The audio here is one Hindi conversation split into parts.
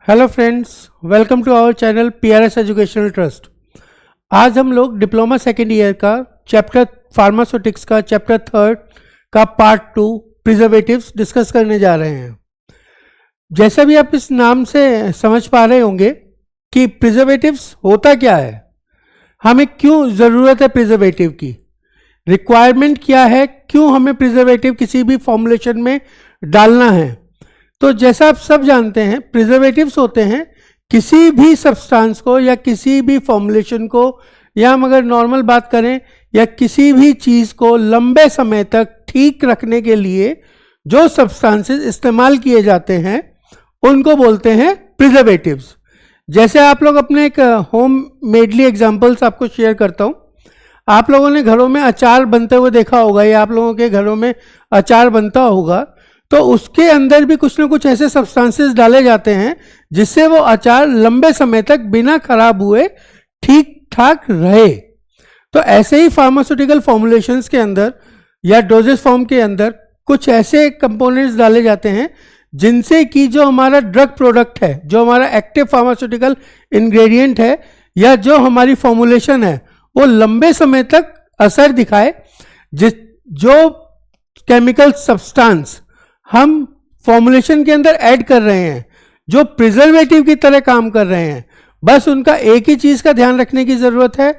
Hello friends, welcome to our channel PRS educational trust. आज हम लोग डिप्लोमा सेकेंड ईयर का चैप्टर फार्मास्यूटिक्स का चैप्टर 3 का पार्ट 2 प्रिजर्वेटिव्स डिस्कस करने जा रहे हैं। जैसा भी आप इस नाम से समझ पा रहे होंगे कि प्रिजर्वेटिव्स होता क्या है, हमें क्यों ज़रूरत है प्रिजर्वेटिव की, रिक्वायरमेंट क्या है, क्यों हमें प्रिजर्वेटिव किसी भी फॉर्मुलेशन में डालना है। तो जैसा आप सब जानते हैं, प्रिजर्वेटिव्स होते हैं किसी भी सब्सटेंस को या किसी भी फॉर्मुलेशन को, या हम अगर नॉर्मल बात करें, या किसी भी चीज़ को लंबे समय तक ठीक रखने के लिए जो सब्सटेंसेस इस्तेमाल किए जाते हैं उनको बोलते हैं प्रिजर्वेटिव्स। जैसे आप लोग अपने एक होम मेडली एग्जाम्पल्स आपको शेयर करता हूँ। आप लोगों ने घरों में अचार बनते हुए देखा होगा, या आप लोगों के घरों में अचार बनता होगा, तो उसके अंदर भी कुछ ना कुछ ऐसे सब्सटेंसेस डाले जाते हैं जिससे वो अचार लंबे समय तक बिना खराब हुए ठीक ठाक रहे। तो ऐसे ही फार्मास्यूटिकल फॉर्मुलेशंस के अंदर या डोजेस फॉर्म के अंदर कुछ ऐसे कंपोनेंट्स डाले जाते हैं जिनसे कि जो हमारा ड्रग प्रोडक्ट है, जो हमारा एक्टिव फार्मास्यूटिकल इंग्रेडिएंट है, या जो हमारी फॉर्मुलेशन है, वो लंबे समय तक असर दिखाए। जो केमिकल सब्सटेंस हम फॉर्मुलेशन के अंदर ऐड कर रहे हैं, जो प्रिजर्वेटिव की तरह काम कर रहे हैं, बस उनका एक ही चीज़ का ध्यान रखने की ज़रूरत है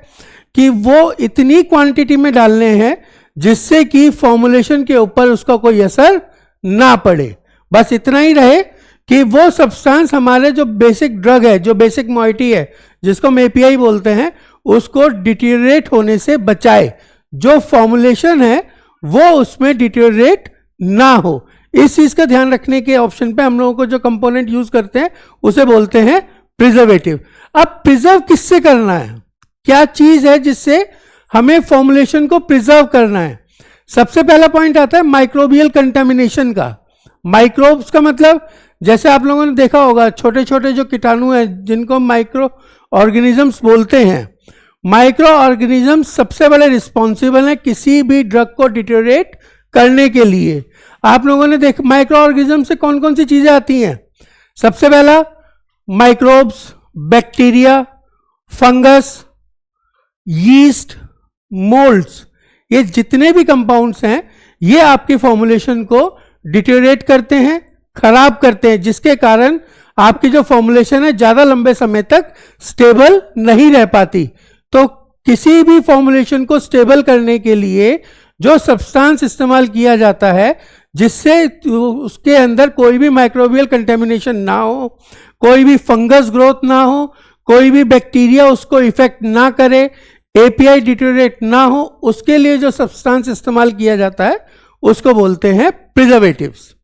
कि वो इतनी क्वांटिटी में डालने हैं जिससे कि फॉर्मुलेशन के ऊपर उसका कोई असर ना पड़े। बस इतना ही रहे कि वो सब्सटेंस हमारे जो बेसिक ड्रग है, जो बेसिक मॉइटी है, जिसको हम API बोलते हैं, उसको डिटीरियरेट होने से बचाए। जो फॉर्मुलेशन है वो उसमें डिटीरियरेट ना हो, इस चीज का ध्यान रखने के ऑप्शन पे हम लोगों को जो कंपोनेंट यूज करते हैं उसे बोलते हैं प्रिजर्वेटिव। अब प्रिजर्व किससे करना है, क्या चीज है जिससे हमें फॉर्मुलेशन को प्रिजर्व करना है। सबसे पहला पॉइंट आता है माइक्रोबियल कंटामिनेशन का। माइक्रोब्स का मतलब, जैसे आप लोगों ने देखा होगा, छोटे छोटे जो कीटाणु हैं जिनको माइक्रो ऑर्गेनिजम्स बोलते हैं, माइक्रो ऑर्गेनिजम्स सबसे बड़े रिस्पॉन्सिबल हैं किसी भी ड्रग को डिटेरियोरेट करने के लिए। आप लोगों ने देख माइक्रो ऑर्गेनिज्म से कौन कौन सी चीजें आती हैं। सबसे पहला microbes, bacteria, fungus, yeast, moulds, ये जितने भी कंपाउंड्स हैं ये आपकी फॉर्मुलेशन को डिटेरियोरेट करते हैं, खराब करते हैं, जिसके कारण आपकी जो फॉर्मुलेशन है ज्यादा लंबे समय तक स्टेबल नहीं रह पाती। तो किसी भी फॉर्मुलेशन को स्टेबल करने के लिए जो सब्सटेंस इस्तेमाल किया जाता है जिससे उसके अंदर कोई भी माइक्रोबियल कंटेमिनेशन ना हो, कोई भी फंगस ग्रोथ ना हो, कोई भी बैक्टीरिया उसको इफेक्ट ना करे, API डिटेरियोरेट ना हो, उसके लिए जो सब्सटेंस इस्तेमाल किया जाता है उसको बोलते हैं प्रिजर्वेटिव्स।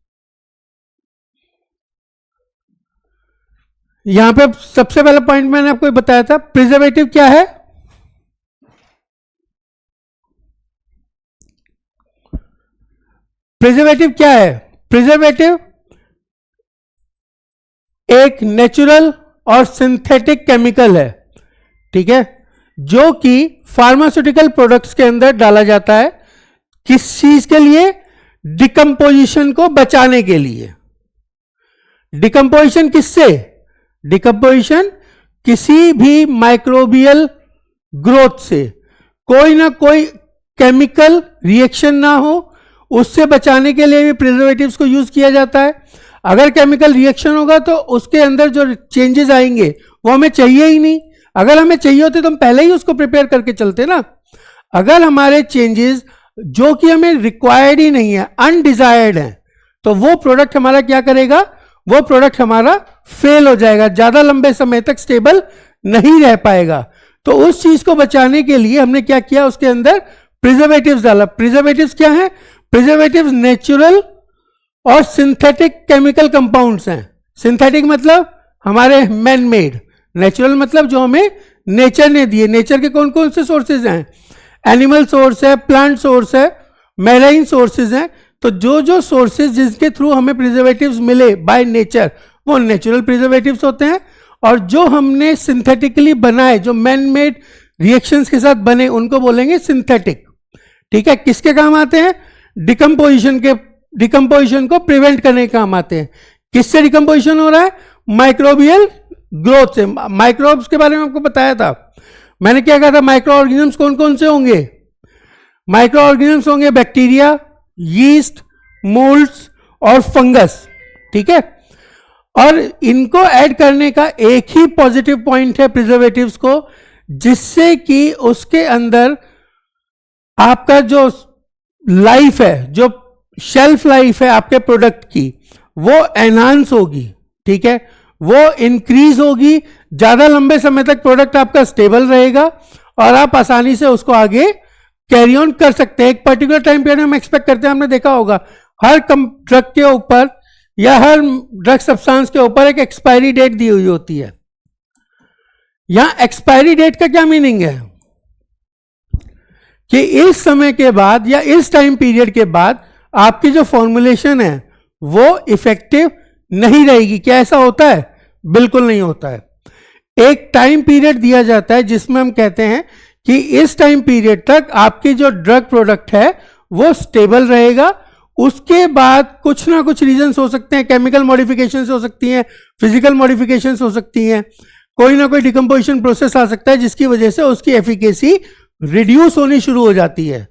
यहां पे सबसे पहला पॉइंट मैंने आपको बताया था, प्रिजर्वेटिव क्या है। प्रिजर्वेटिव क्या है? प्रिजर्वेटिव एक नेचुरल और सिंथेटिक केमिकल है, ठीक है, जो कि फार्मास्यूटिकल प्रोडक्ट्स के अंदर डाला जाता है। किस चीज के लिए? डिकम्पोजिशन को बचाने के लिए। डिकम्पोजिशन किससे? डिकम्पोजिशन किसी भी माइक्रोबियल ग्रोथ से, कोई ना कोई केमिकल रिएक्शन ना हो, उससे बचाने के लिए भी प्रिजर्वेटिव्स को यूज किया जाता है। अगर केमिकल रिएक्शन होगा तो उसके अंदर जो चेंजेस आएंगे वो हमें चाहिए ही नहीं। अगर हमें चाहिए होते तो हम पहले ही उसको प्रिपेयर करके चलते ना। अगर हमारे चेंजेस जो कि हमें रिक्वायर्ड ही नहीं है, अनडिजायर्ड है, तो वो प्रोडक्ट हमारा क्या करेगा? वो प्रोडक्ट हमारा फेल हो जाएगा, ज्यादा लंबे समय तक स्टेबल नहीं रह पाएगा। तो उस चीज को बचाने के लिए हमने क्या किया, उसके अंदर प्रिजर्वेटिव्स डाला। प्रिजर्वेटिव्स क्या है? प्रिजर्वेटिव्स नेचुरल और सिंथेटिक केमिकल कंपाउंड्स हैं। सिंथेटिक मतलब हमारे मैन मेड, नेचुरल मतलब जो हमें नेचर ने दिए। नेचर के कौन कौन से सोर्सेज हैं? एनिमल सोर्स है, प्लांट सोर्स है, मैराइन सोर्सेज हैं। तो जो जो सोर्सेज जिसके थ्रू हमें प्रिजर्वेटिव्स मिले बाय नेचर, वो नेचुरल प्रिजर्वेटिव्स होते हैं। और जो हमने सिंथेटिकली बनाए, जो मैन मेड रिएक्शंस के साथ बने, उनको बोलेंगे सिंथेटिक, ठीक है। किसके काम आते हैं? डिकम्पोजिशन को प्रिवेंट करने के काम आते हैं। किससे डिकम्पोजिशन हो रहा है? माइक्रोबियल ग्रोथ से। माइक्रोब्स के बारे में आपको बताया था मैंने, क्या कहा था, माइक्रो ऑर्गेनिजम्स कौन कौन से होंगे? माइक्रो ऑर्गेनिजम्स होंगे बैक्टीरिया, यीस्ट, मोल्ड्स और फंगस, ठीक है। और इनको ऐड करने का एक ही पॉजिटिव पॉइंट है प्रिजर्वेटिव्स को, जिससे कि उसके अंदर आपका जो लाइफ है, जो शेल्फ लाइफ है आपके प्रोडक्ट की, वो एनहांस होगी, ठीक है, वो इंक्रीज होगी, ज्यादा लंबे समय तक प्रोडक्ट आपका स्टेबल रहेगा और आप आसानी से उसको आगे कैरी ऑन कर सकते हैं। एक पर्टिकुलर टाइम पीरियड हम एक्सपेक्ट करते हैं, हमने देखा होगा हर ड्रग के ऊपर या हर ड्रग सब्सटेंस के ऊपर एक एक्सपायरी डेट दी हुई होती है। यहां एक्सपायरी डेट का क्या मीनिंग है कि इस समय के बाद या इस टाइम पीरियड के बाद आपकी जो फॉर्मुलेशन है वो इफेक्टिव नहीं रहेगी। क्या ऐसा होता है? बिल्कुल नहीं होता है। एक टाइम पीरियड दिया जाता है जिसमें हम कहते हैं कि इस टाइम पीरियड तक आपकी जो ड्रग प्रोडक्ट है वो स्टेबल रहेगा। उसके बाद कुछ ना कुछ रीजंस हो सकते हैं, केमिकल मॉडिफिकेशंस हो सकती हैं, फिजिकल मॉडिफिकेशंस हो सकती हैं, कोई ना कोई डिकम्पोजिशन प्रोसेस आ सकता है जिसकी वजह से उसकी एफिकेसी रिड्यूस होनी शुरू हो जाती है।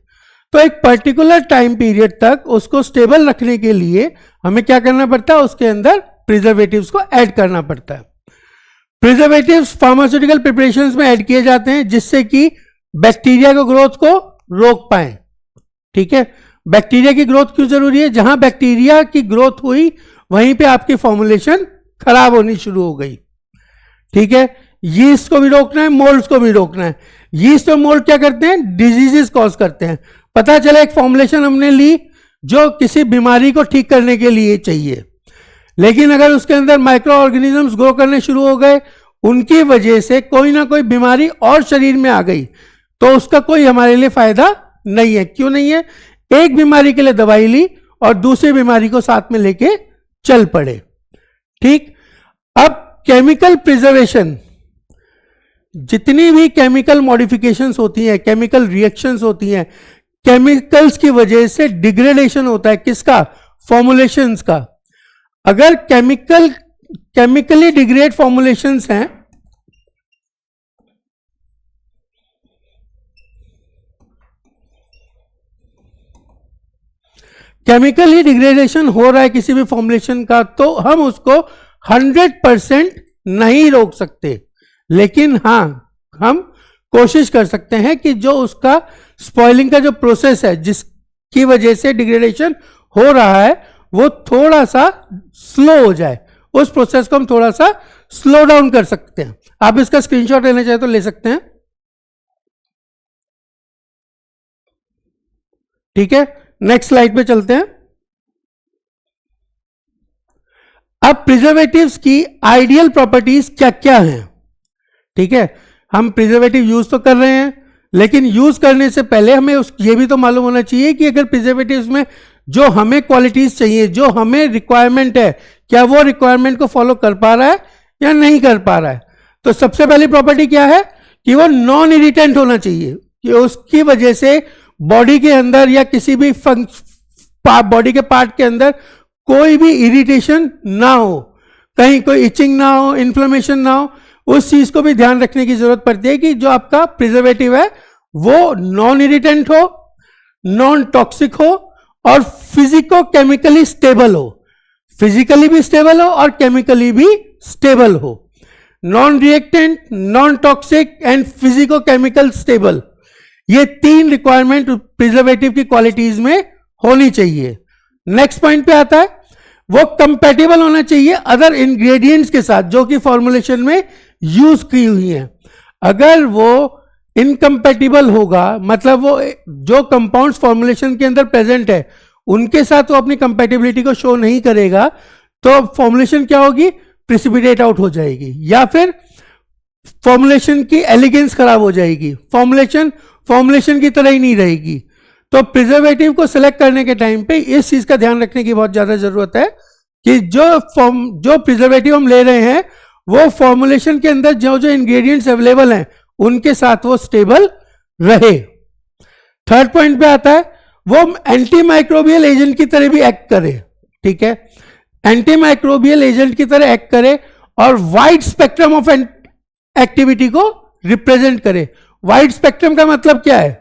तो एक पर्टिकुलर टाइम पीरियड तक उसको स्टेबल रखने के लिए हमें क्या करना पड़ता है? उसके अंदर प्रिजर्वेटिव्स को ऐड करना पड़ता है। प्रिजर्वेटिव्स फार्मास्यूटिकल प्रिपरेशंस में ऐड किए जाते हैं जिससे कि बैक्टीरिया को ग्रोथ को रोक पाए, ठीक है। बैक्टीरिया की ग्रोथ क्यों जरूरी है? जहां बैक्टीरिया की ग्रोथ हुई वहीं पे आपकी फॉर्मुलेशन खराब होनी शुरू हो गई, ठीक है। यीस्ट को भी रोकना है, मोल्ड्स को भी रोकना है। यीस्ट और मोल्ड क्या करते हैं? डिजीजेस कॉज करते हैं। पता चला एक फॉर्मुलेशन हमने ली जो किसी बीमारी को ठीक करने के लिए चाहिए, लेकिन अगर उसके अंदर माइक्रो ऑर्गेनिजम्स ग्रो करने शुरू हो गए, उनकी वजह से कोई ना कोई बीमारी और शरीर में आ गई, तो उसका कोई हमारे लिए फायदा नहीं है। क्यों नहीं है? एक बीमारी के लिए दवाई ली और दूसरी बीमारी को साथ में लेके चल पड़े, ठीक। अब केमिकल प्रिजर्वेशन, जितनी भी केमिकल मॉडिफिकेशंस होती हैं, केमिकल रिएक्शंस होती हैं, केमिकल्स की वजह से डिग्रेडेशन होता है। किसका? फॉर्मुलेशंस का। अगर केमिकली डिग्रेड फॉर्मुलेशंस हैं, केमिकली डिग्रेडेशन हो रहा है किसी भी फॉर्मुलेशन का, तो हम उसको 100% नहीं रोक सकते, लेकिन हां हम कोशिश कर सकते हैं कि जो उसका स्पॉइलिंग का जो प्रोसेस है जिसकी वजह से डिग्रेडेशन हो रहा है वो थोड़ा सा स्लो हो जाए। उस प्रोसेस को हम थोड़ा सा स्लो डाउन कर सकते हैं। आप इसका स्क्रीनशॉट लेना चाहे तो ले सकते हैं, ठीक है। नेक्स्ट स्लाइड पे चलते हैं। अब प्रिजर्वेटिव्स की आइडियल प्रॉपर्टीज क्या क्या हैं, ठीक है। हम प्रिजर्वेटिव यूज तो कर रहे हैं, लेकिन यूज करने से पहले हमें ये भी तो मालूम होना चाहिए कि अगर प्रिजर्वेटिव्स में जो हमें क्वालिटीज चाहिए, जो हमें रिक्वायरमेंट है, क्या वो रिक्वायरमेंट को फॉलो कर पा रहा है या नहीं कर पा रहा है। तो सबसे पहली प्रॉपर्टी क्या है कि वो नॉन इरिटेंट होना चाहिए, कि उसकी वजह से बॉडी के अंदर या किसी भी बॉडी के पार्ट के अंदर कोई भी इरिटेशन ना हो, कहीं कोई इचिंग ना हो, इन्फ्लेमेशन ना हो। उस चीज को भी ध्यान रखने की जरूरत पड़ती है कि जो आपका प्रिजर्वेटिव है वो नॉन इरिटेंट हो, नॉन टॉक्सिक हो और फिजिको केमिकली स्टेबल हो। फिजिकली भी स्टेबल हो और केमिकली भी स्टेबल हो। Non reactant, non toxic and physico chemical stable, ये तीन रिक्वायरमेंट प्रिजर्वेटिव की क्वालिटीज में होनी चाहिए। नेक्स्ट पॉइंट पे आता है, वो कंपैटिबल होना चाहिए अदर इंग्रेडिएंट्स के साथ जो कि फॉर्मुलेशन में यूज की हुई हैं। अगर वो इनकम्पैटिबल होगा, मतलब वो जो कंपाउंड्स फॉर्मुलेशन के अंदर प्रेजेंट है उनके साथ वो अपनी कंपैटिबिलिटी को शो नहीं करेगा, तो फॉर्मुलेशन क्या होगी? प्रिसिपिटेट आउट हो जाएगी, या फिर फॉर्मुलेशन की एलिगेंस खराब हो जाएगी, फॉर्मुलेशन की तरह ही नहीं रहेगी। तो प्रिजर्वेटिव को सिलेक्ट करने के टाइम पे इस चीज का ध्यान रखने की बहुत ज्यादा जरूरत है कि जो प्रिजर्वेटिव हम ले रहे हैं वो फॉर्मुलेशन के अंदर जो जो इंग्रेडिएंट्स अवेलेबल हैं उनके साथ वो स्टेबल रहे। थर्ड पॉइंट पे आता है, वो एंटी माइक्रोबियल एजेंट की तरह भी एक्ट करे, ठीक है। एंटी माइक्रोबियल एजेंट की तरह एक्ट करे और वाइड स्पेक्ट्रम ऑफ एक्टिविटी को रिप्रेजेंट करे। वाइड स्पेक्ट्रम का मतलब क्या है?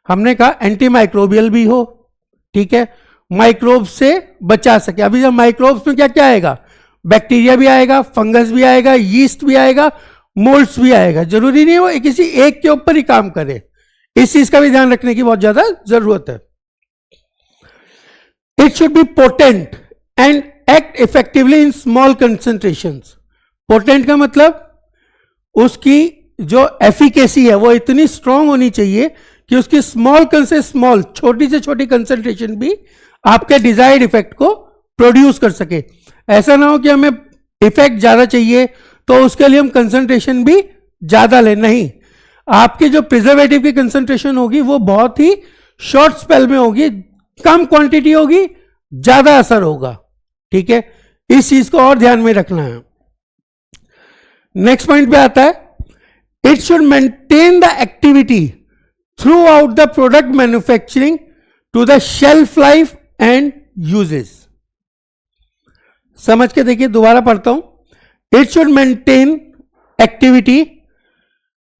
हमने कहा एंटी माइक्रोबियल भी हो, ठीक है, माइक्रोब से बचा सके। अभी जब माइक्रोब्स में क्या क्या आएगा? बैक्टीरिया भी आएगा, फंगस भी आएगा, यीस्ट भी आएगा, मोल्ड्स भी आएगा। जरूरी नहीं है वो किसी एक के ऊपर ही काम करे, इस चीज का भी ध्यान रखने की बहुत ज्यादा जरूरत है। It should be potent and act effectively in small concentrations. Potent का मतलब उसकी जो एफिकेसी है वो इतनी स्ट्रांग होनी चाहिए कि उसकी स्मॉल छोटी से छोटी कंसेंट्रेशन भी आपके डिजायर्ड इफेक्ट को प्रोड्यूस कर सके। ऐसा ना हो कि हमें इफेक्ट ज्यादा चाहिए तो उसके लिए हम कंसेंट्रेशन भी ज्यादा लें, नहीं, आपकी जो प्रिजर्वेटिव की कंसेंट्रेशन होगी वो बहुत ही शॉर्ट स्पेल में होगी, कम क्वांटिटी होगी, ज्यादा असर होगा, ठीक है, इस चीज को और ध्यान में रखना है। नेक्स्ट पॉइंट पे आता है, it should maintain the activity throughout the product manufacturing to the shelf life and uses. समझ के देखिए, दोबारा पढ़ता हूं। It should maintain activity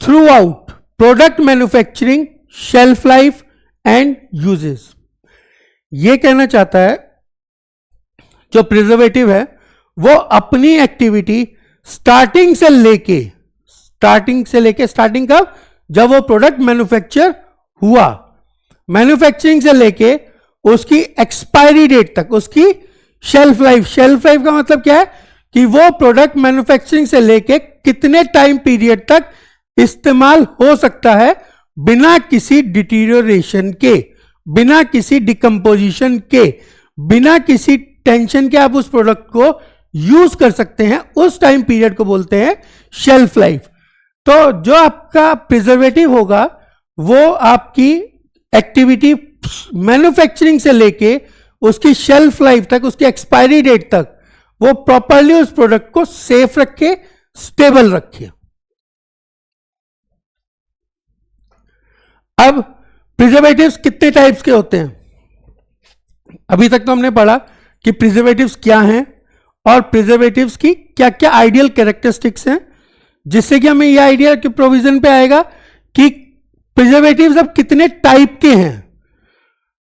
throughout product manufacturing, shelf life and uses. ये कहना चाहता है जो प्रिजर्वेटिव है वो अपनी एक्टिविटी स्टार्टिंग कब? जब वो प्रोडक्ट मैन्युफैक्चर हुआ, मैन्युफैक्चरिंग से लेके उसकी एक्सपायरी डेट तक, उसकी शेल्फ लाइफ का मतलब क्या है कि वो प्रोडक्ट मैन्युफैक्चरिंग से लेके कितने टाइम पीरियड तक इस्तेमाल हो सकता है बिना किसी डिटीरियोरेशन के, बिना किसी डिकम्पोजिशन के, बिना किसी टेंशन के आप उस प्रोडक्ट को यूज कर सकते हैं, उस टाइम पीरियड को बोलते हैं शेल्फ लाइफ। तो जो आपका प्रिजर्वेटिव होगा वो आपकी एक्टिविटी मैन्युफैक्चरिंग से लेके उसकी शेल्फ लाइफ तक, उसकी एक्सपायरी डेट तक वो प्रॉपरली उस प्रोडक्ट को सेफ रखे, स्टेबल रखे। अब प्रिजर्वेटिव्स कितने टाइप्स के होते हैं? अभी तक तो हमने पढ़ा कि प्रिजर्वेटिव्स क्या हैं और प्रिजर्वेटिव्स की क्या क्या आइडियल कैरेक्टरिस्टिक्स हैं, जिससे कि हमें यह आइडिया कि प्रोविजन पे आएगा कि प्रिजर्वेटिव्स अब कितने टाइप के हैं।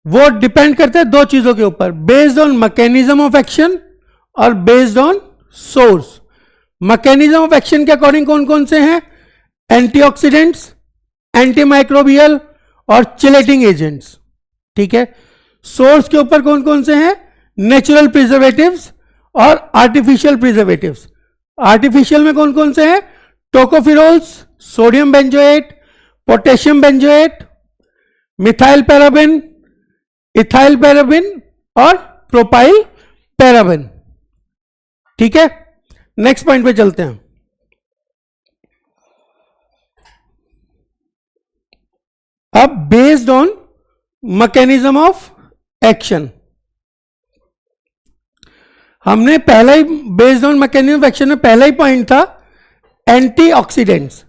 वो डिपेंड करते हैं दो चीजों के ऊपर, based on mechanism of action और based on source. Mechanism of action के अकॉर्डिंग कौन कौन से हैं? एंटीऑक्सीडेंट्स, एंटीमाइक्रोबियल और चिलेटिंग एजेंट्स, ठीक है। सोर्स के ऊपर कौन कौन से हैं? नेचुरल प्रिजर्वेटिव्स और आर्टिफिशियल प्रिजर्वेटिव्स। आर्टिफिशियल में कौन कौन से हैं? Tocopherols, sodium benzoate, potassium benzoate, methyl paraben, ethyl paraben और प्रोपाइल पैराबिन, ठीक है। नेक्स्ट पॉइंट पे चलते हैं। अब based on mechanism of action, हमने पहला ही based on mechanism of action में पहला ही पॉइंट था एंटीऑक्सीडेंट्स।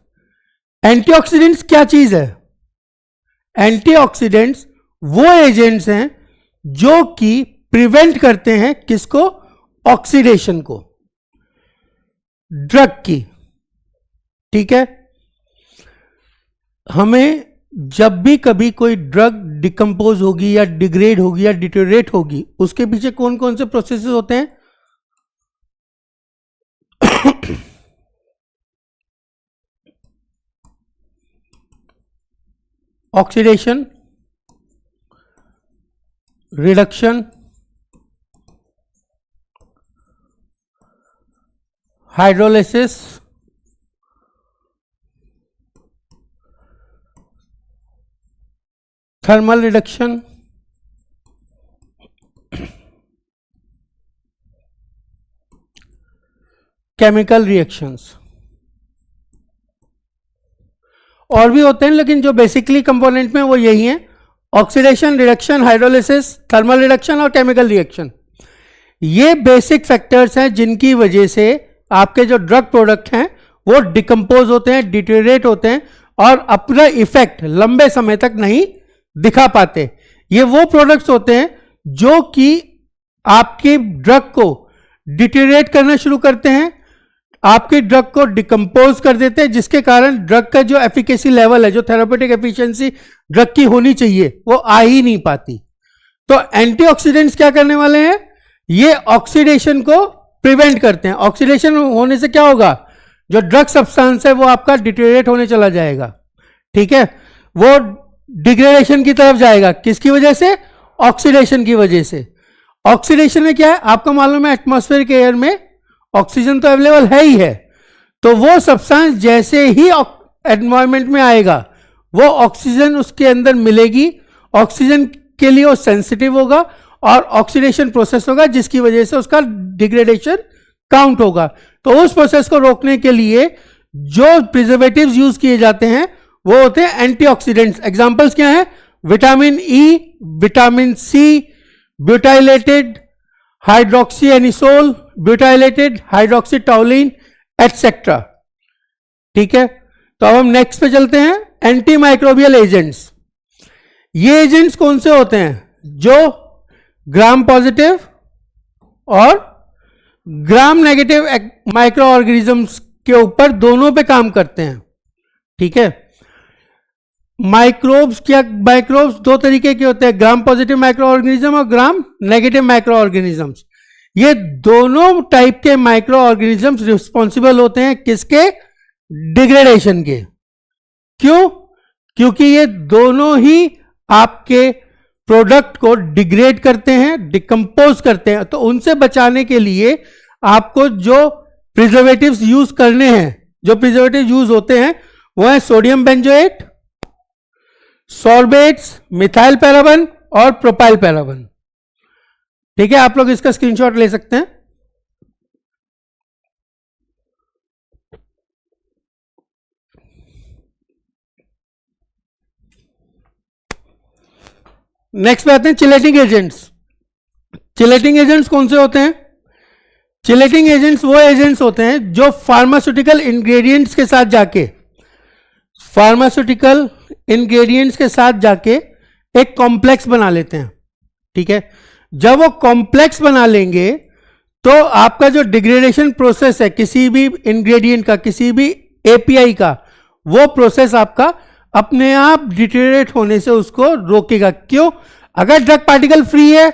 एंटीऑक्सीडेंट्स क्या चीज है? एंटीऑक्सीडेंट्स वो एजेंट्स हैं जो कि प्रिवेंट करते हैं किसको? ऑक्सीडेशन को, ड्रग की, ठीक है। हमें जब भी कभी कोई ड्रग डिकम्पोज होगी या डिग्रेड होगी या डिटोरेट होगी, उसके पीछे कौन कौन से प्रोसेसेस होते हैं? Oxidation, reduction, hydrolysis, thermal reduction, chemical reactions. और भी होते हैं लेकिन जो बेसिकली कंपोनेंट में वो यही है, oxidation, reduction, hydrolysis, thermal reduction और केमिकल रिएक्शन। ये बेसिक फैक्टर्स हैं जिनकी वजह से आपके जो ड्रग प्रोडक्ट हैं वो डिकम्पोज होते हैं, डिटेरियोरेट होते हैं और अपना इफेक्ट लंबे समय तक नहीं दिखा पाते। ये वो प्रोडक्ट्स होते हैं जो कि आपके ड्रग को डिटेरिएट करना शुरू करते हैं, आपके ड्रग को डिकम्पोज कर देते हैं, जिसके कारण ड्रग का जो एफिकेसी लेवल है, जो थेरापेटिक एफिशिएंसी ड्रग की होनी चाहिए, वो आ ही नहीं पाती। तो एंटीऑक्सीडेंट्स क्या करने वाले हैं, ये ऑक्सीडेशन को प्रिवेंट करते हैं। ऑक्सीडेशन होने से क्या होगा, जो ड्रग सब्सटेंस है वो आपका डिटेरिएट होने चला जाएगा, ठीक है, वो डिग्रेडेशन की तरफ जाएगा। किसकी वजह से, ऑक्सीडेशन की वजह से। ऑक्सीडेशन में क्या है, आपको मालूम है एटमॉस्फेरिक एयर में ऑक्सीजन तो अवेलेबल है ही है, तो वो सब्सटेंस जैसे ही एनवायरमेंट में आएगा, वो ऑक्सीजन उसके अंदर मिलेगी, ऑक्सीजन के लिए वो सेंसिटिव होगा और ऑक्सीडेशन प्रोसेस होगा, जिसकी वजह से उसका डिग्रेडेशन काउंट होगा। तो उस प्रोसेस को रोकने के लिए जो प्रिजर्वेटिव्स यूज किए जाते हैं वो होते हैं एंटीऑक्सीडेंट्स। एग्जांपल्स क्या हैं, vitamin E, vitamin C, butylated hydroxy anisole, butylated hydroxy toluene etcetera, ठीक है। तो अब हम नेक्स्ट पे चलते हैं, एंटी माइक्रोबियल एजेंट्स। ये एजेंट्स कौन से होते हैं, जो ग्राम पॉजिटिव और ग्राम नेगेटिव माइक्रो ऑर्गेनिजम्स के ऊपर दोनों पे काम करते हैं, ठीक है। माइक्रोब्स क्या, माइक्रोब्स दो तरीके के होते हैं, ग्राम पॉजिटिव माइक्रो ऑर्गेनिज्म और ग्राम नेगेटिव माइक्रो ऑर्गेनिजम्स। ये दोनों टाइप के माइक्रो ऑर्गेनिजम्स रिस्पॉन्सिबल होते हैं किसके, डिग्रेडेशन के। क्यों, क्योंकि ये दोनों ही आपके प्रोडक्ट को डिग्रेड करते हैं, डिकम्पोज करते हैं। तो उनसे बचाने के लिए आपको जो प्रिजर्वेटिव्स यूज करने हैं, जो प्रिजर्वेटिव यूज होते हैं वो है सोडियम बेंजोएट, सॉर्बेट्स, मिथाइल पैराबन और प्रोपाइल पैराबन, ठीक है। आप लोग इसका स्क्रीनशॉट ले सकते हैं। नेक्स्ट पे आते हैं चिलेटिंग एजेंट्स। चिलेटिंग एजेंट्स कौन से होते हैं, चिलेटिंग एजेंट्स वो एजेंट्स होते हैं जो फार्मास्यूटिकल इंग्रेडिएंट्स के साथ जाके, फार्मास्यूटिकल इंग्रेडिएंट्स के साथ जाके एक कॉम्प्लेक्स बना लेते हैं, ठीक है। जब वो कॉम्प्लेक्स बना लेंगे तो आपका जो डिग्रेडेशन प्रोसेस है किसी भी इंग्रेडिएंट का, किसी भी एपीआई का, वो प्रोसेस आपका अपने आप डिटेरिएट होने से उसको रोकेगा। क्यों, अगर ड्रग पार्टिकल फ्री है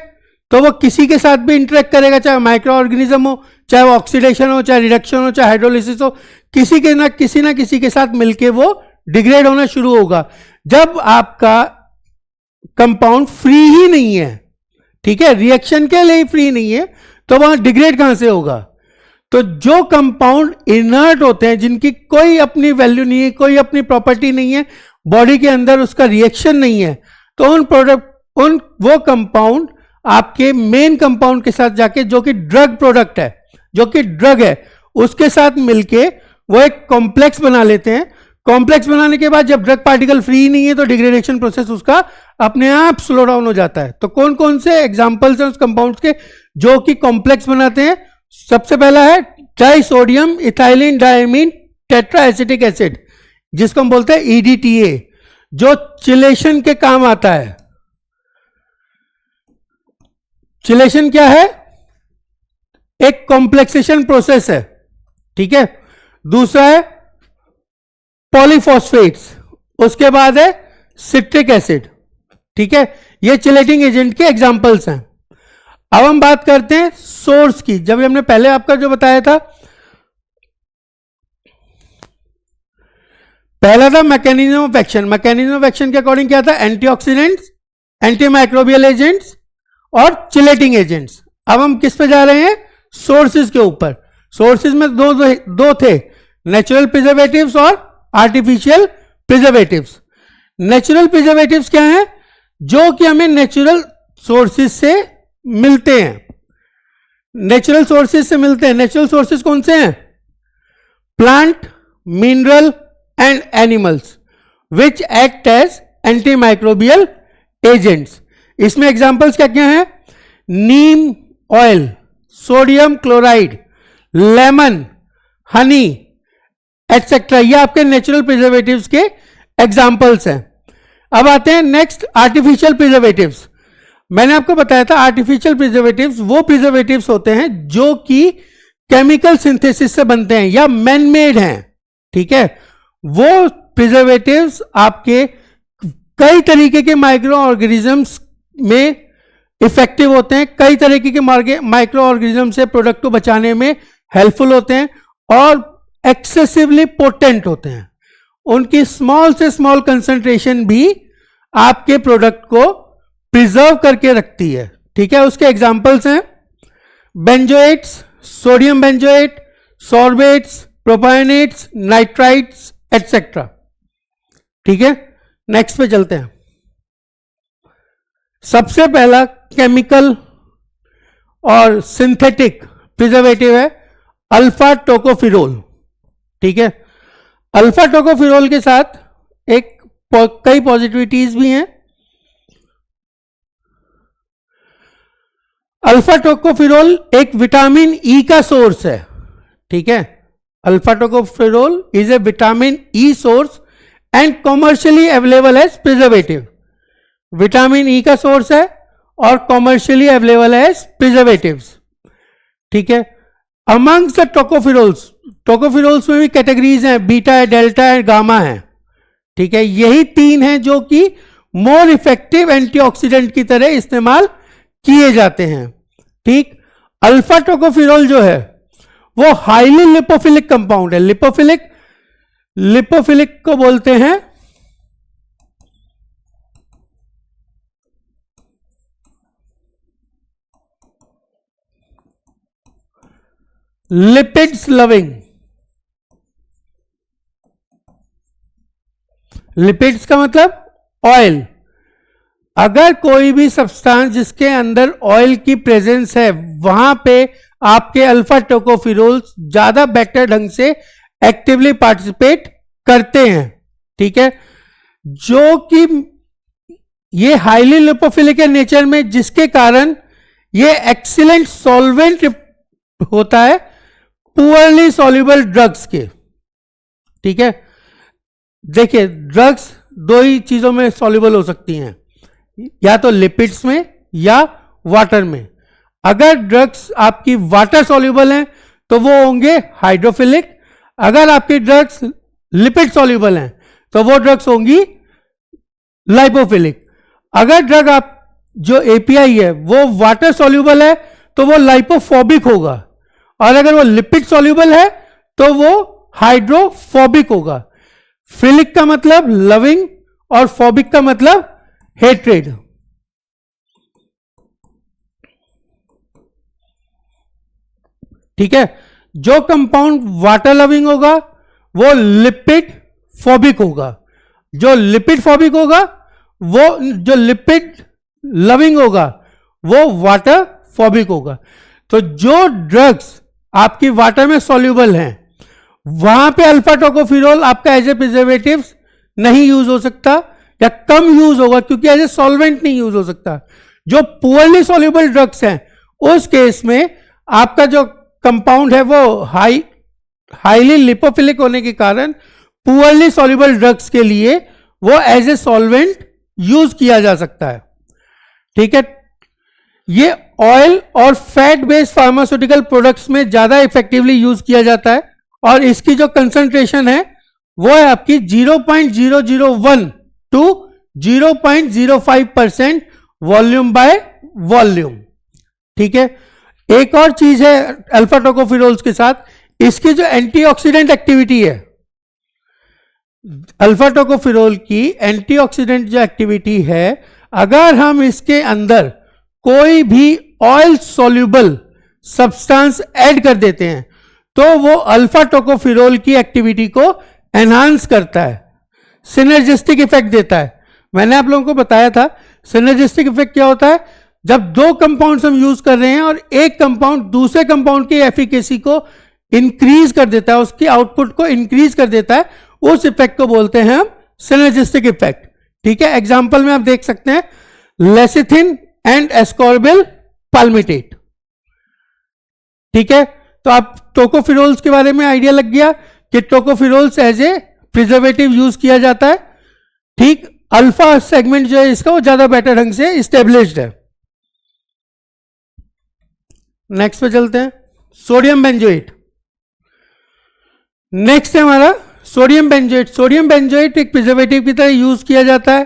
तो वो किसी के साथ भी इंटरेक्ट करेगा, चाहे माइक्रो ऑर्गेनिज्म हो, चाहे वो ऑक्सीडेशन हो, चाहे रिडक्शन हो, चाहे हाइड्रोलिसिस हो, किसी ना किसी के साथ मिलके वो डिग्रेड होना शुरू होगा। जब आपका कंपाउंड फ्री ही नहीं है, ठीक है, रिएक्शन के लिए फ्री नहीं है, तो वहां डिग्रेड कहां से होगा। तो जो कंपाउंड इनर्ट होते हैं, जिनकी कोई अपनी वैल्यू नहीं है, कोई अपनी प्रॉपर्टी नहीं है, बॉडी के अंदर उसका रिएक्शन नहीं है, तो वो कंपाउंड आपके मेन कंपाउंड के साथ जाके, जो कि ड्रग प्रोडक्ट है, जो कि ड्रग है, उसके साथ मिलके वो एक कॉम्प्लेक्स बना लेते हैं। कॉम्प्लेक्स बनाने के बाद जब ड्रग पार्टिकल फ्री नहीं है तो डिग्रेडेशन प्रोसेस उसका अपने आप स्लो डाउन हो जाता है। तो कौन कौन से एग्जांपल्स हैं उस कंपाउंड्स के जो कि कॉम्प्लेक्स बनाते हैं, सबसे पहला है disodium ethylene diamine tetra acetic acid, जिसको हम बोलते हैं EDTA, जो चिलेशन के काम आता है। चिलेशन क्या है, एक कॉम्प्लेक्सेशन प्रोसेस है, ठीक है। दूसरा है पॉलीफॉस्फेट्स, उसके बाद है सिट्रिक एसिड, ठीक है। ये चिलेटिंग एजेंट के एग्जांपल्स हैं। अब हम बात करते हैं सोर्स की। जब हमने पहले आपका जो बताया था, पहला था mechanism of action. Mechanism of action के अकॉर्डिंग क्या था, एंटीऑक्सीडेंट्स, एंटी माइक्रोबियल एजेंट्स और चिलेटिंग एजेंट्स। अब हम किस पे जा रहे हैं, सोर्सेज के ऊपर। सोर्सेज में दो थे, नेचुरल प्रिजर्वेटिव्स और आर्टिफिशियल प्रिजर्वेटिव्स। नेचुरल प्रिजर्वेटिव्स क्या हैं, जो कि हमें नेचुरल सोर्सेज से मिलते हैं, नेचुरल सोर्सेज से मिलते हैं। नेचुरल सोर्सेज कौन से हैं, plant, mineral and animals, which act as anti microbial agents. इसमें एग्जांपल्स क्या क्या हैं, neem oil, sodium chloride, lemon, honey etcetera, ये आपके नेचुरल प्रिजर्वेटिव्स के एग्जांपल्स हैं। अब आते हैं नेक्स्ट, आर्टिफिशियल प्रिजर्वेटिव्स। मैंने आपको बताया था आर्टिफिशियल प्रिजर्वेटिव्स वो प्रिजर्वेटिव्स होते हैं जो कि केमिकल सिंथेसिस से बनते हैं या मैन मेड हैं, ठीक है। वो प्रिजर्वेटिव्स आपके कई तरीके के माइक्रो ऑर्गेनिजम्स में इफेक्टिव होते हैं, कई तरीके के माइक्रो ऑर्गेनिज्म से प्रोडक्ट को बचाने में हेल्पफुल होते हैं और एक्सेसिवली पोटेंट होते हैं। उनकी स्मॉल से स्मॉल कंसंट्रेशन भी आपके प्रोडक्ट को प्रिजर्व करके रखती है, ठीक है। उसके एग्जांपल्स हैं बेंजोएट्स, सोडियम बेंजोएट, सॉर्बेट्स, प्रोपायोनेट्स, नाइट्राइट्स एटसेट्रा, ठीक है। नेक्स्ट पे चलते हैं। सबसे पहला केमिकल और सिंथेटिक प्रिजर्वेटिव है अल्फा टोकोफिरोल, ठीक है। अल्फा टोकोफिरोल के साथ कई पॉजिटिविटीज भी हैं। अल्फा टोकोफिरोल एक विटामिन ई का सोर्स है, ठीक है। Alpha tocopherol is a vitamin E source and commercially available as preservative. Vitamin E का सोर्स है और कॉमर्शियली अवेलेबल एज प्रिजर्वेटिव्स, ठीक है। अमंग्स द टोकोफिरोल्स, टोकोफिरोल्स में भी कैटेगरीज हैं, बीटा है, डेल्टा है, गामा है, ठीक है। यही तीन हैं जो कि मोर इफेक्टिव एंटीऑक्सीडेंट की तरह इस्तेमाल किए जाते हैं, ठीक। अल्फा टोकोफिरोल जो है वो हाईली लिपोफिलिक कंपाउंड है। लिपोफिलिक को बोलते हैं लिपिड्स लविंग। लिपिड्स का मतलब ऑयल। अगर कोई भी सब्सटेंस जिसके अंदर ऑयल की प्रेजेंस है वहां पे आपके अल्फा टोकोफिरोल्स ज्यादा बेटर ढंग से एक्टिवली पार्टिसिपेट करते हैं, ठीक है। जो कि ये हाईली लिपोफिलिक है नेचर में, जिसके कारण ये एक्सीलेंट सॉल्वेंट होता है पुअरली सॉल्युबल ड्रग्स के, ठीक है। देखिए ड्रग्स दो ही चीजों में सॉल्युबल हो सकती हैं, या तो लिपिड्स में या वाटर में। अगर ड्रग्स आपकी वाटर सॉल्युबल हैं तो वो होंगे हाइड्रोफिलिक। अगर आपकी ड्रग्स लिपिड सॉल्युबल हैं तो वो ड्रग्स होंगी लाइपोफिलिक। अगर ड्रग आप जो एपीआई है वो वाटर सॉल्युबल है तो वो लाइपोफोबिक होगा, और अगर वो लिपिड सॉल्युबल है तो वो हाइड्रोफोबिक होगा। फिलिक का मतलब लविंग और फोबिक का मतलब हेट्रेड, ठीक है। जो कंपाउंड वाटर लविंग होगा वो लिपिड फोबिक होगा, जो लिपिड फोबिक होगा वो, जो लिपिड लविंग होगा वो वाटर फोबिक होगा। तो जो ड्रग्स आपकी वाटर में सॉल्युबल हैं वहां पे अल्फा टोकोफिरोल आपका एज ए प्रिजर्वेटिव नहीं यूज हो सकता या कम यूज होगा, क्योंकि एज ए सॉल्वेंट नहीं यूज हो सकता। जो पुअरली सॉल्युबल ड्रग्स हैं उस केस में आपका जो कंपाउंड है वो हाईली लिपोफिलिक होने के कारण पुअरली सॉल्युबल ड्रग्स के लिए वो एज ए सॉल्वेंट यूज किया जा सकता है, ठीक है। ये ऑयल और फैट बेस्ड फार्मास्यूटिकल प्रोडक्ट्स में ज्यादा इफेक्टिवली यूज किया जाता है, और इसकी जो कंसंट्रेशन है वो है आपकी 0.001 टू 0.05% वॉल्यूम बाय वॉल्यूम, ठीक है। एक और चीज है अल्फा टोकोफिरोल्स के साथ, इसकी जो एंटीऑक्सीडेंट एक्टिविटी है, अल्फा टोकोफिरोल की एंटीऑक्सीडेंट जो एक्टिविटी है, अगर हम इसके अंदर कोई भी ऑयल सॉल्युबल सब्सटेंस ऐड कर देते हैं तो वो अल्फा टोकोफिरोल की एक्टिविटी को एनहांस करता है, सिनर्जिस्टिक इफेक्ट देता है। मैंने आप लोगों को बताया था सिनर्जिस्टिक इफेक्ट क्या होता है, जब दो कंपाउंड्स हम यूज कर रहे हैं और एक कंपाउंड दूसरे कंपाउंड की एफिकेसी को इंक्रीज कर देता है, उसकी आउटपुट को इंक्रीज कर देता है, उस इफेक्ट को बोलते हैं हम सिनर्जिस्टिक इफेक्ट, ठीक है। एग्जांपल में आप देख सकते हैं लेसिथिन एंड एस्कॉर्बिल पाल्मिटेट, ठीक है। तो आप टोकोफिरोल्स के बारे में आइडिया लग गया कि टोकोफिरोल्स एज ए प्रिजर्वेटिव यूज किया जाता है, ठीक। अल्फा सेगमेंट जो है इसका वो ज्यादा बेटर ढंग से स्टेब्लिश्ड है, नेक्स्ट पे चलते हैं, सोडियम बेंजोएट। नेक्स्ट है हमारा सोडियम बेंजोएट। सोडियम बेंजोएट एक प्रिजर्वेटिव की तरह यूज किया जाता है,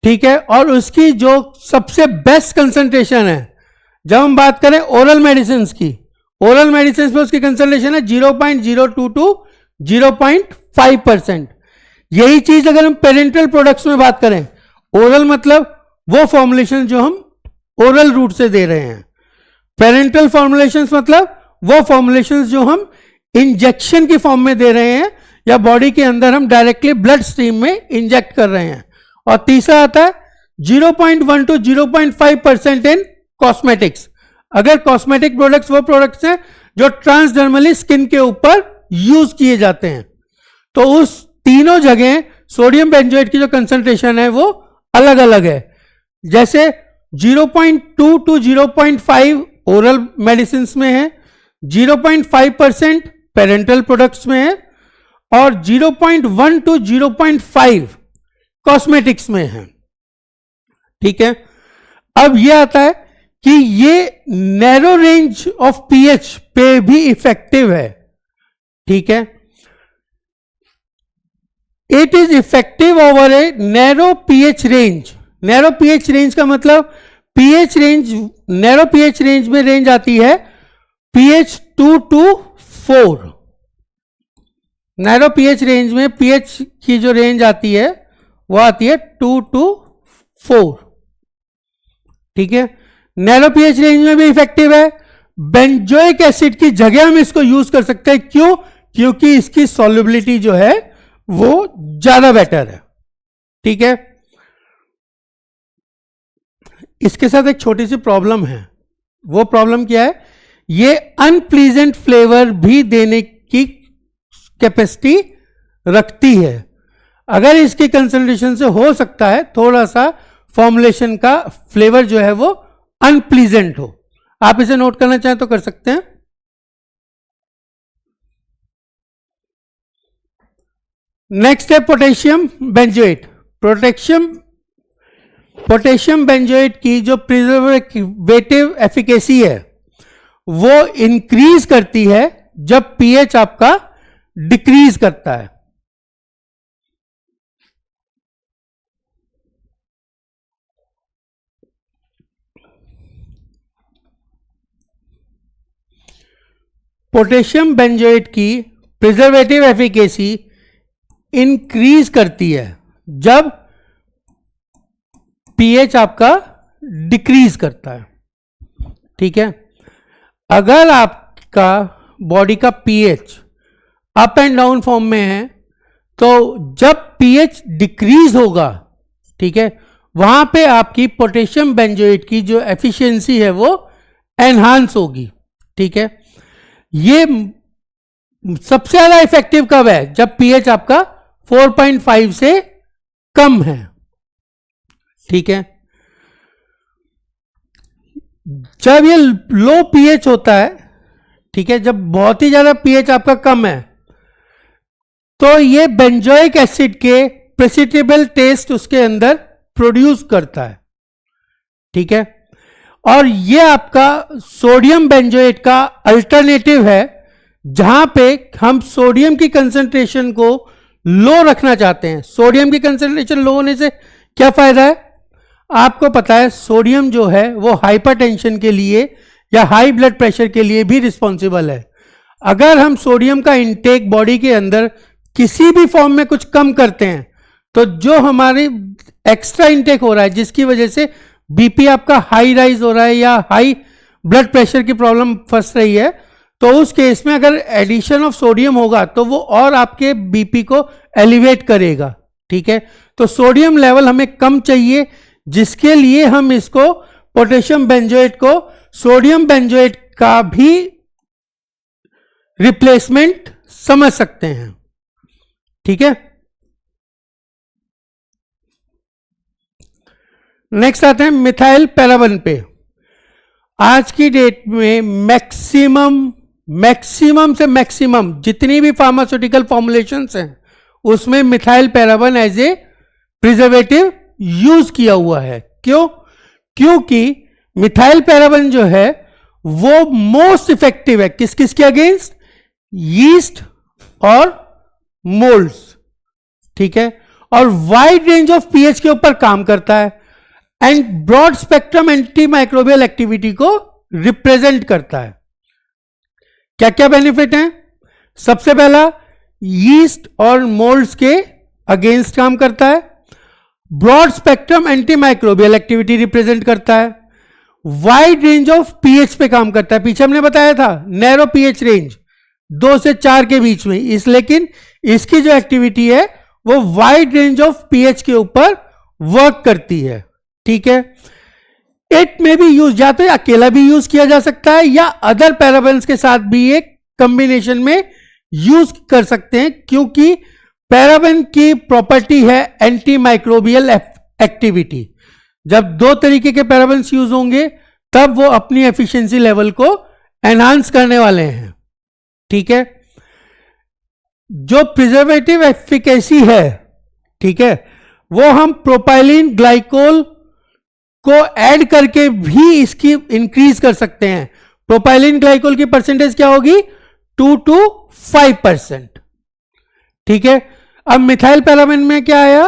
ठीक है, और उसकी जो सबसे बेस्ट कंसंट्रेशन है, जब हम बात करें ओरल मेडिसिन की, ओरल मेडिसिन में उसकी कंसंट्रेशन है 0.02 टू 0.5%। यही चीज अगर हम पेरेंटल प्रोडक्ट्स में बात करें, ओरल मतलब वो फॉर्मुलेशन जो हम ओरल रूट से दे रहे हैं, पेरेंटल फॉर्मुलेशंस मतलब वो फॉर्मुलेशंस जो हम इंजेक्शन की फॉर्म में दे रहे हैं या बॉडी के अंदर हम डायरेक्टली ब्लड स्ट्रीम में इंजेक्ट कर रहे हैं। और तीसरा आता है 0.1 टू 0.5% इन कॉस्मेटिक्स। अगर कॉस्मेटिक प्रोडक्ट्स वो प्रोडक्ट्स हैं जो ट्रांसडर्मली स्किन के ऊपर यूज किए जाते हैं, तो उस तीनों जगह सोडियम बेंजोएट की जो कंसंट्रेशन है वो अलग अलग है। जैसे 0.2 टू 0.5 ओरल मेडिसिन में है, 0.5% पेरेंटल प्रोडक्ट्स में है, और 0.1 टू 0.5 कॉस्मेटिक्स में है, ठीक है। अब यह आता है कि ये नैरो रेंज ऑफ पीएच पे भी इफेक्टिव है, ठीक है। It is effective over a narrow pH range. Narrow pH range का मतलब pH range, narrow pH range में रेंज आती है pH 2 to 4। Narrow pH range में पीएच की जो रेंज आती है वो आती है 2 टू 4, ठीक है। नैरो पीएच रेंज में भी इफेक्टिव है। बेंजोइक एसिड की जगह हम इसको यूज कर सकते हैं, क्यों? क्योंकि इसकी सॉल्युबिलिटी जो है वो ज्यादा बेटर है, ठीक है। इसके साथ एक छोटी सी प्रॉब्लम है। वो प्रॉब्लम क्या है? ये अनप्लीजेंट फ्लेवर भी देने की कैपेसिटी रखती है। अगर इसकी कंसंट्रेशन से हो सकता है थोड़ा सा फॉर्मुलेशन का फ्लेवर जो है वो अनप्लीजेंट हो। आप इसे नोट करना चाहें तो कर सकते हैं। नेक्स्ट है पोटेशियम बेंजोएट। पोटेशियम बेंजोएट की जो प्रिजर्वेटिव एफिकेसी है वो इंक्रीज करती है जब पीएच आपका डिक्रीज करता है। पोटेशियम बेंजोएट की प्रिजर्वेटिव एफिकेसी इंक्रीज करती है जब पीएच आपका डिक्रीज करता है, ठीक है। अगर आपका बॉडी का pH up and down form में है तो जब पीएच डिक्रीज होगा, ठीक है, वहां पे आपकी पोटेशियम बेंजोएट की जो एफिशिएंसी है वो एनहांस होगी, ठीक है। ये सबसे ज्यादा इफेक्टिव कब है? जब पीएच आपका 4.5 से कम है, ठीक है। जब ये लो पीएच होता है, ठीक है, जब बहुत ही ज्यादा पीएच आपका कम है तो ये बेंजोइक एसिड के प्रेसिटेबल टेस्ट उसके अंदर प्रोड्यूस करता है, ठीक है। और ये आपका सोडियम बेंजोएट का अल्टरनेटिव है जहां पे हम सोडियम की कंसंट्रेशन को लो रखना चाहते हैं। सोडियम की कंसंट्रेशन लो होने से क्या फायदा है? आपको पता है सोडियम जो है वो हाइपरटेंशन के लिए या हाई ब्लड प्रेशर के लिए भी रिस्पॉन्सिबल है। अगर हम सोडियम का इंटेक बॉडी के अंदर किसी भी फॉर्म में कुछ कम करते हैं तो जो हमारी एक्स्ट्रा इंटेक हो रहा है जिसकी वजह से बीपी आपका हाई राइज हो रहा है या हाई ब्लड प्रेशर की प्रॉब्लम फंस रही है, तो उस केस में अगर एडिशन ऑफ सोडियम होगा तो वो और आपके बीपी को एलिवेट करेगा, ठीक है। तो सोडियम लेवल हमें कम चाहिए, जिसके लिए हम इसको पोटेशियम बेंजोएट को सोडियम बेंजोएट का भी रिप्लेसमेंट समझ सकते हैं, ठीक है। नेक्स्ट आते हैं मिथाइल पैराबन पे। आज की डेट में मैक्सिमम से मैक्सिमम जितनी भी फार्मास्यूटिकल फॉर्मुलेशंस हैं उसमें methyl paraben as a preservative use किया हुआ है। क्यों? क्योंकि मिथाइल पैराबन जो है वो मोस्ट इफेक्टिव है किस किस के अगेंस्ट? यीस्ट और मोल्ड्स, ठीक है, और वाइड रेंज ऑफ पीएच के ऊपर काम करता है and broad spectrum anti microbial activity को रिप्रेजेंट करता है। क्या क्या बेनिफिट हैं? सबसे पहला, यीस्ट और मोल्ड्स के अगेंस्ट काम करता है, broad spectrum anti microbial activity represent करता है, वाइड रेंज ऑफ पीएच पे काम करता है। पीछे हमने बताया था नैरो पीएच रेंज 2 से 4 के बीच में, लेकिन इसकी जो एक्टिविटी है वो वाइड रेंज ऑफ पीएच के ऊपर वर्क करती है, ठीक है। इट में भी यूज, या तो अकेला भी यूज किया जा सकता है या अदर पैराबेन्स के साथ भी एक कॉम्बिनेशन में यूज कर सकते हैं, क्योंकि पैराबेन की प्रॉपर्टी है एंटी माइक्रोबियल एक्टिविटी। जब 2 तरीके के पैराबेन्स यूज होंगे तब वो अपनी एफिशिएंसी लेवल को एनहांस करने वाले हैं, ठीक है। जो प्रिजर्वेटिव एफिकेसी है, ठीक है, वो हम प्रोपाइलिन ग्लाइकोल को ऐड करके भी इसकी इंक्रीज कर सकते हैं। प्रोपाइलिन ग्लाइकोल की परसेंटेज क्या होगी? 2 to 5%, ठीक है। अब मिथाइल पैराबेन में क्या आया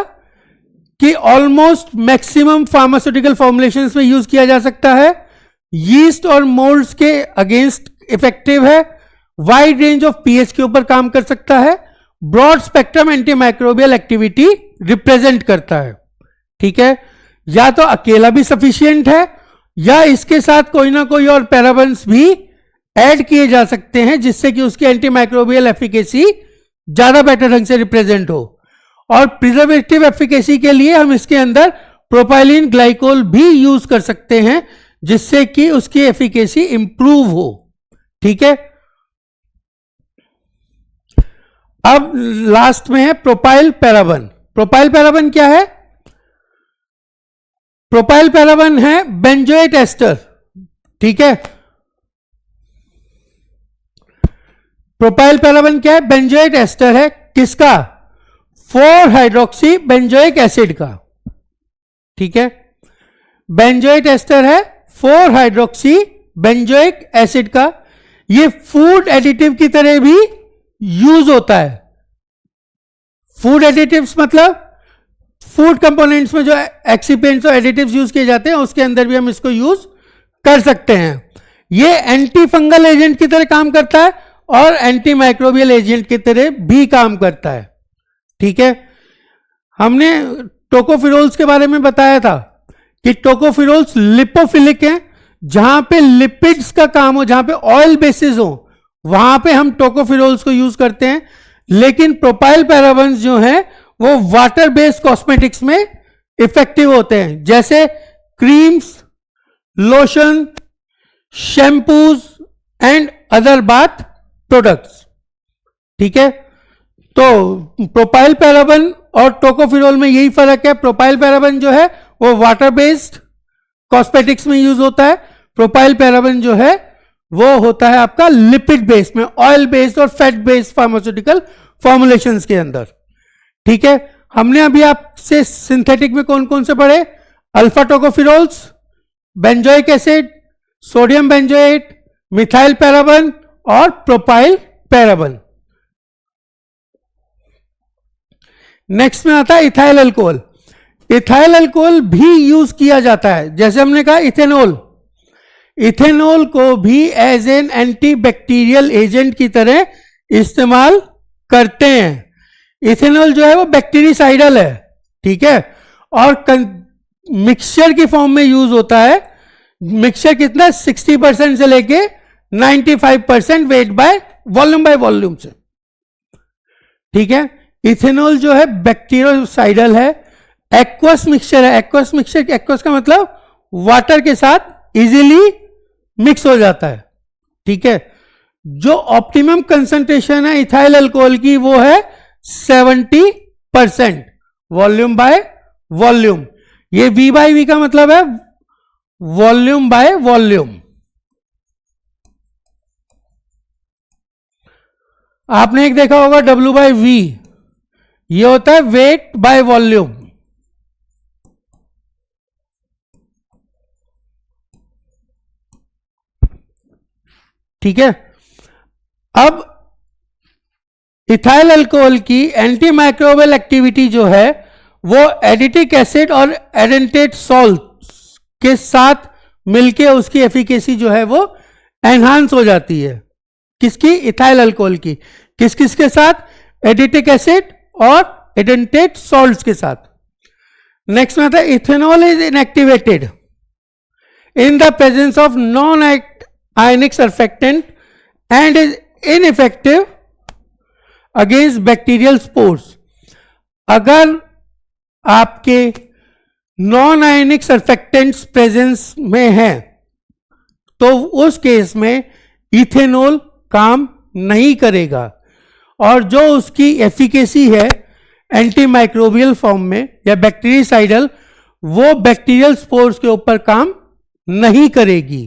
कि ऑलमोस्ट मैक्सिमम फार्मास्यूटिकल फॉर्मुलेशंस में यूज किया जा सकता है, यीस्ट और मोल्ड्स के अगेंस्ट इफेक्टिव है, वाइड रेंज ऑफ पीएच के ऊपर काम कर सकता है, broad spectrum anti microbial activity represent करता है, ठीक है। या तो अकेला भी सफिशिएंट है या इसके साथ कोई ना कोई और पैराबेन्स भी ऐड किए जा सकते हैं जिससे कि उसकी एंटी माइक्रोबियल एफिकेसी ज्यादा बेटर ढंग से रिप्रेजेंट हो। और प्रिजर्वेटिव एफिकेसी के लिए हम इसके अंदर प्रोपाइलिन ग्लाइकोल भी यूज कर सकते हैं जिससे कि उसकी एफिकेसी इंप्रूव हो, ठीक है। अब लास्ट में है प्रोपाइल पैराबेन। प्रोपाइल पैराबेन क्या है? प्रोपाइल पैराबेन है बेंजोएट एस्टर, ठीक है। प्रोपाइल पैराबेन क्या है? बेंजोएट एस्टर है, किसका? 4 हाइड्रोक्सी बेंजोइक एसिड का, ठीक है। बेंजोएट एस्टर है 4 हाइड्रोक्सी बेंजोइक एसिड का। ये फूड एडिटिव की तरह भी यूज होता है। फूड एडिटिव्स मतलब फूड कंपोनेंट्स में जो एक्सिपेंट्स और एडिटिव्स यूज किए जाते हैं उसके अंदर भी हम इसको यूज कर सकते हैं। ये एंटी फंगल एजेंट की तरह काम करता है और एंटी माइक्रोबियल एजेंट की तरह भी काम करता है, ठीक है। हमने टोकोफिरोल्स के बारे में बताया था कि टोकोफिरोल्स लिपोफिलिक हैं, जहां पे लिपिड्स का काम हो, जहां पे ऑयल बेसिस हो, वहां पे हम टोकोफिरोल्स को यूज करते हैं। लेकिन प्रोपाइल पैराबेन्स जो हैं वो वाटर बेस्ड कॉस्मेटिक्स में इफेक्टिव होते हैं, जैसे creams, lotion, shampoos and other bath products, ठीक है। तो प्रोपाइल पैराबेन और टोकोफिरोल में यही फर्क है। प्रोपाइल पैराबेन जो है वो वाटर बेस्ड कॉस्मेटिक्स में यूज होता है, प्रोपाइल पैराबेन जो है वो होता है आपका लिपिड बेस्ड में, ऑयल बेस्ड और फैट बेस्ड फार्मास्यूटिकल फॉर्मुलेशंस के अंदर, ठीक है। हमने अभी आपसे सिंथेटिक में कौन कौन से पढ़े? Alpha tocopherols, benzoic acid, sodium benzoate, methyl paraben और प्रोपाइल पैराबेन। नेक्स्ट में आता है इथाइल अल्कोहल। इथाइल अल्कोहल भी यूज किया जाता है, जैसे हमने कहा इथेनॉल। इथेनॉल को भी as an anti bacterial agent की तरह इस्तेमाल करते हैं। इथेनॉल जो है वो बैक्टीरिसाइडल है, ठीक है, और मिक्सचर की फॉर्म में यूज होता है। मिक्सचर कितना? 60% से लेके 95% वेट बाय वॉल्यूम से, ठीक है। इथेनॉल जो है बैक्टीरियोसाइडल है, एक्वस मिक्सचर है। एक्वस मिक्सचर, एक्वस का मतलब वाटर के साथ इजीली मिक्स हो जाता है, ठीक है। जो ऑप्टिमम कंसंट्रेशन है इथाइल अल्कोहल की वो है 70% वॉल्यूम बाय वॉल्यूम। ये V बाई V का मतलब है वॉल्यूम बाय वॉल्यूम। आपने एक देखा होगा W बाय V, ये होता है वेट बाय वॉल्यूम। ठीक है। अब इथाइल अल्कोहल की एंटी माइक्रोबियल एक्टिविटी जो है वो एडिटिक एसिड और एडेंटेट सॉल्ट के साथ मिलके उसकी एफिकेसी जो है वो एनहांस हो जाती है। किसकी? इथाइल अल्कोहल की। किस किस के साथ? एडिटिक एसिड और एडेंटेट सॉल्ट्स के साथ। नेक्स्ट में आता है ethanol is inactivated in the presence of non-ionic surfactant and is ineffective against bacterial spores। अगर आपके नॉन आयनिक सर्फेक्टेंट्स प्रेजेंस में है तो उस केस में इथेनॉल काम नहीं करेगा और जो उसकी एफिकेसी है एंटी माइक्रोबियल फॉर्म में या बैक्टीरियासाइडल, वो बैक्टीरियल स्पोर्स के ऊपर काम नहीं करेगी।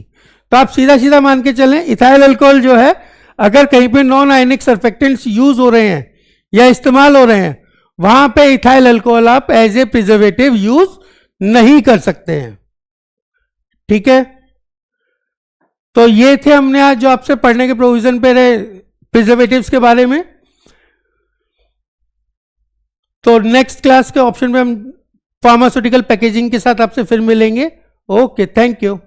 तो आप सीधा सीधा मान के चलें इथाइल अल्कोहल जो है अगर कहीं पे नॉन आयनिक सर्फेक्टेंट्स यूज हो रहे हैं या इस्तेमाल हो रहे हैं, वहां पे इथाइल अल्कोहल आप एज ए प्रिजर्वेटिव यूज नहीं कर सकते हैं। ठीक है, तो ये थे हमने आज जो आपसे पढ़ने के प्रोविजन पे रहे प्रिजर्वेटिव्स के बारे में। तो नेक्स्ट क्लास के ऑप्शन पे हम फार्मास्यूटिकल पैकेजिंग के साथ आपसे फिर मिलेंगे। Okay, thank you.